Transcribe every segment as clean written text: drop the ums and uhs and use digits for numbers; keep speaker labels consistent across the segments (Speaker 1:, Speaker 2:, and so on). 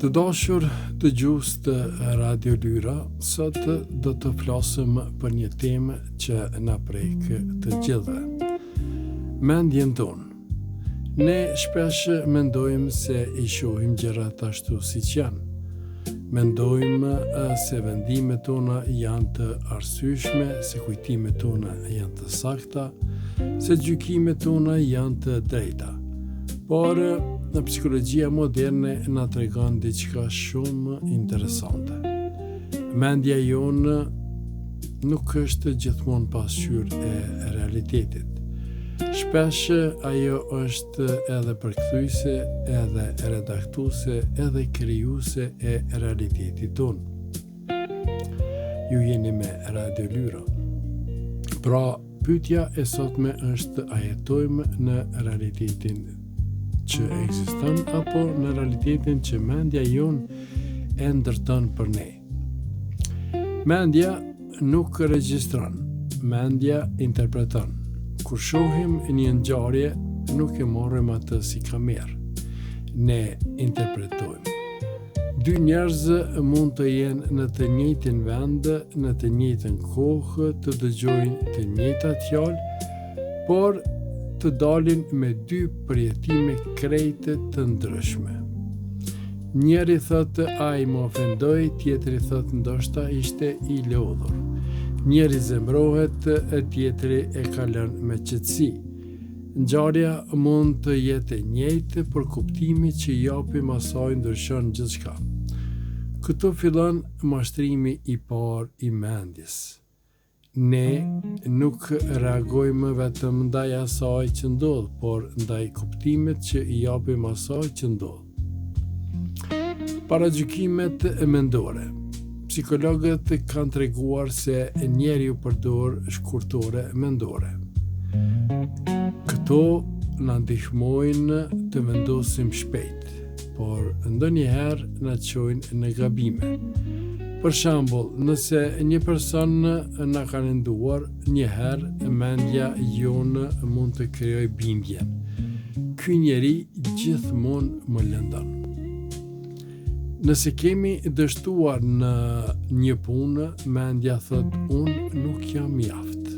Speaker 1: Të dashur dëgjues të Radio Lyra, sot do të flasim për një temë që na prek të gjithëve. Mendjen tonë. Ne shpesh mendojmë se i shohim gjërat ashtu siç janë. Mendojmë se vendimet tona janë të arsyeshme, se kujtimet tona janë të sakta, se gjykimet tona janë të drejta. Por në psikologjia moderne na tregon diçka shumë interesante. Mendja jonë nuk është gjithmonë pasqyrë e realitetit. Shpesh ajo është edhe përkthyese, edhe redaktuese, edhe krijuese e realitetit tonë. Ju jeni me Radio Lyra. Pra, pyetja e sotme është a jetojmë në realitetin që ekziston apo në realitetin që mendja jonë e ndërton për ne. Mendja nuk regjistron, mendja interpreton. Kur shohim një ngjarje, nuk e morrim atë si kamerë. Ne interpretojmë. Dy njerëz mund të jenë në të njëjtin vend, në të njëjtën kohë, të dëgjojnë të njëjtat fjalë, por të dalin me dy përjetime krejt të ndryshme. Njeri thotë ai më ofendoi, tjetri thotë ndoshta ishte i lodhur. Njeri zemrohet, tjetri e ka lënë me qetësi. Ngjarja mund të jetë e njëjtë, por kuptimi që japim asaj ndryshon gjithçka. Këtu fillon mashtrimi i parë i mendjes. Ne nuk reagojmë vetëm ndaj asaj që ndodh, por ndaj kuptimit që i japim asaj që ndodh. Paragjykimet mendore. Psikologët kanë treguar se njeriu përdor shkurtore mendore. Këto na ndihmojnë të vendosim shpejt, por ndonjëherë na çojnë në gabime. Për shembull, nëse një person na ka lënduar, njëherë mendja jonë mund të krijojë bindjen. Ky njeri gjithmonë më lëndon. Nëse kemi dështuar në një punë, mendja thot unë nuk jam mjaft.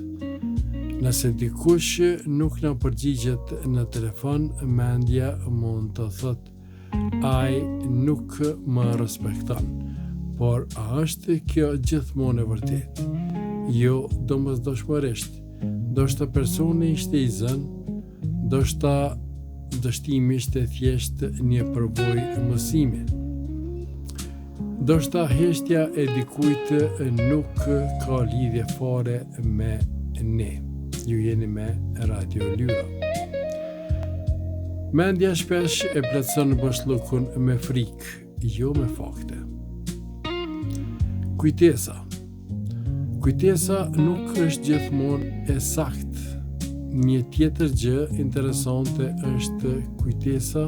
Speaker 1: Nëse dikush nuk na përgjigjet në telefon, mendja mund të thot ai nuk më respekton. Por a është kjo gjithmonë e vërtetë? Jo, domosdoshmërisht. Ndoshta personi ishte i zënë, ndoshta dështimi ishte thjesht një përvojë mësimi. Ndoshta heshtja e dikujt nuk ka lidhje fare me ne. Ju jeni me Radio Lyra. Mendja shpesh e plotson boshllukun me frikë, jo me fakte. Kujtesa nuk është gjithmonë e saktë. Një tjetër gjë interesante është kujtesa.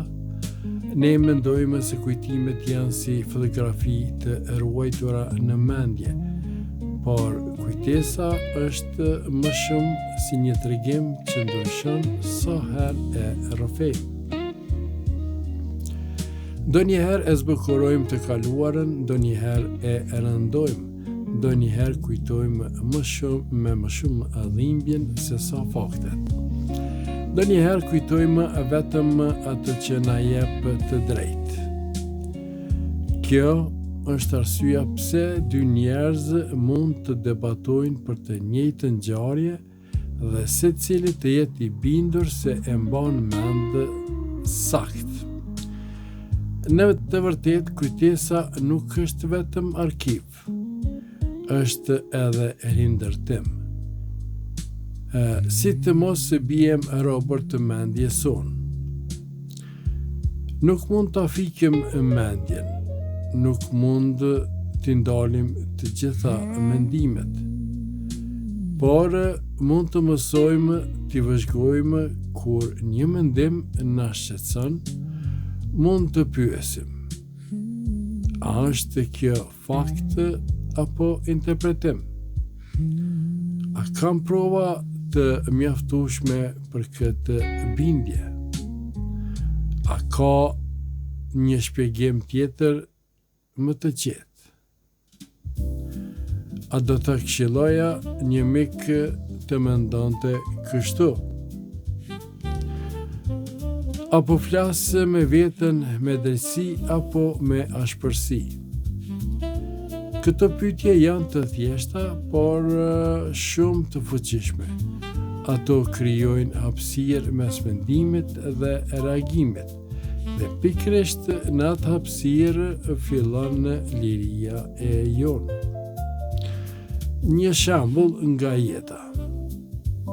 Speaker 1: Ne mendojmë se kujtimet janë si fotografi të ruajtura në mendje, por kujtesa është më shumë si një tregim që ndryshon sa herë e rrëfejmë. Ndonjëherë e zbukurojmë të kaluarën, ndonjëherë e rëndojmë, ndonjëherë kujtojmë me më shumë dhimbjen se sa faktet. Ndonjëherë kujtojmë vetëm atë që na jep të drejtë. Kjo është arsyeja pse dy njerëz mund të debatojnë për të njëjtën ngjarje dhe secili të jetë i bindur se e mban mend saktë. Në të vërtetë, kujtesa nuk është vetëm arkiv, është edhe rindërtim. Si të mos bijem robër të mendjes sonë. Nuk mund të fikim mendjen, nuk mund të ndalim të gjitha mendimet, por mund të mësojmë të vëzhgojmë kur një mendim na shqetëson. Mund të pyesim, a është kjo fakt apo interpretim? A kam prova të mjaftueshme për këtë bindje? A ka një shpjegim tjetër më të qetë? A do të këshilloja një mik të mendonte kështu? Apo flasë me veten me drejtësi apo me ashpërsi? Këto pyetje janë të thjeshta, por shumë të fuqishme. Ato krijojnë hapësirë mes mendimit dhe reagimit, dhe pikërisht në atë hapësirë fillon liria e jonë. Një shembull nga jeta.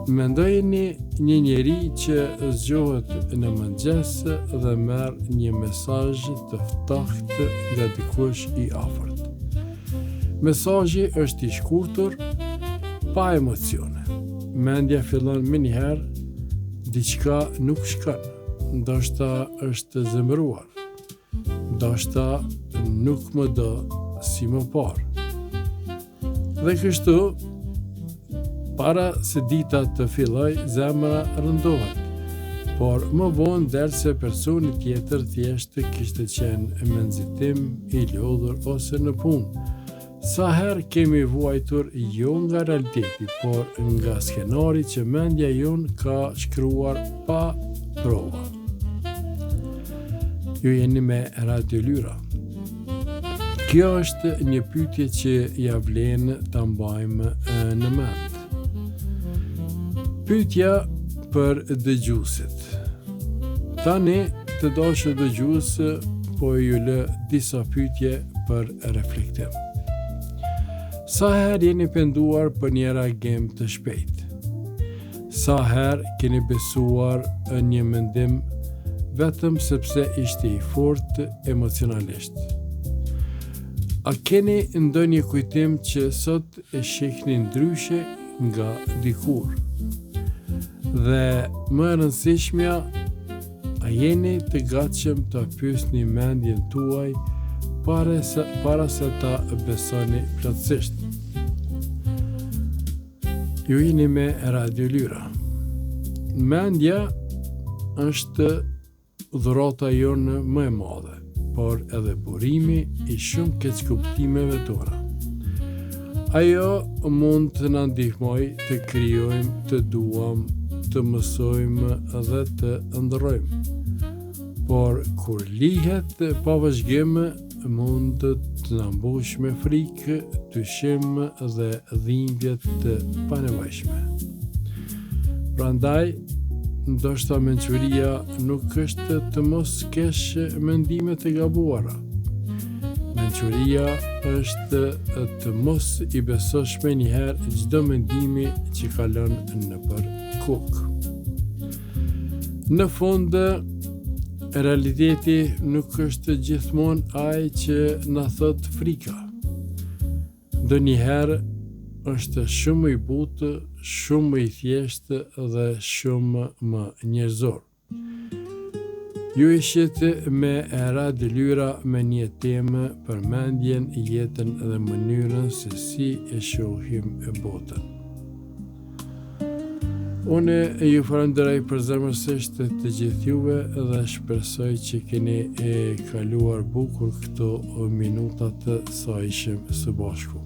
Speaker 1: Mendojeni një njeri që zgjohet në mëngjes dhe merr një mesazh të ftohtë nga dikush i afërt. Mesazhi është i shkurtër, pa emocione. Mendja fillon me njëherë, diçka nuk shkon, ndoshta është zemëruar, ndoshta nuk më do si më parë. Dhe kështu, para se dita të filloj, zemra rëndohet, por më vonë derse personi tjetër thjesht kishte qenë me nxitim, i lodhur ose në punë. Sa herë kemi vuajtur jo nga realiteti, por nga skenari që mendja jonë ka shkruar pa prova. Ju jeni me Radio Lyra. Kjo është një pyetje që ja vlen ta mbajmë në mend. Pyetja për dëgjuesit. Tani të dashur dëgjues, po ju lë disa pyetje për reflektim. Sa herë jeni penduar për një reagim të shpejtë? Sa herë keni besuar një mendim vetëm sepse ishte i fortë emocionalisht? A keni ndonjë kujtim që sot e shihni ndryshe nga dikur? Dhe më e rëndësishmja, a jeni të gatshëm të pyesni mendjen tuaj para se ta besoni plotësisht? Ju jeni me Radio Lyra. Mendja është dhurata jonë më e madhe, por edhe burimi i shumë keqkuptimeve tona. Ajo mund të na ndihmojë të krijojmë, të duam, të mësojmë dhe të ndrojmë. Por kur lihet pa vëzhgim, mund të na mbush me frikë, dyshim dhe dhimbje të panevojshme. Prandaj, ndoshta mençuria nuk është të mos kesh mendime të gabuara. Mençuria është të mos i besosh me njëherë çdo mendimi që kalon nëpër kokë. Në fund, realiteti nuk është gjithmonë ai që na thot frika. Ndonjëherë është shumë i butë, shumë i thjeshtë dhe shumë më njerëzor. Ju ishit me Radio Lyra me një temë për mendjen, jetën dhe mënyrën se si e shohim botën. Unë ju falenderoj përzemërsisht të gjithë juve dhe shpresoj që keni kaluar bukur këto minutat sa ishim së bashku.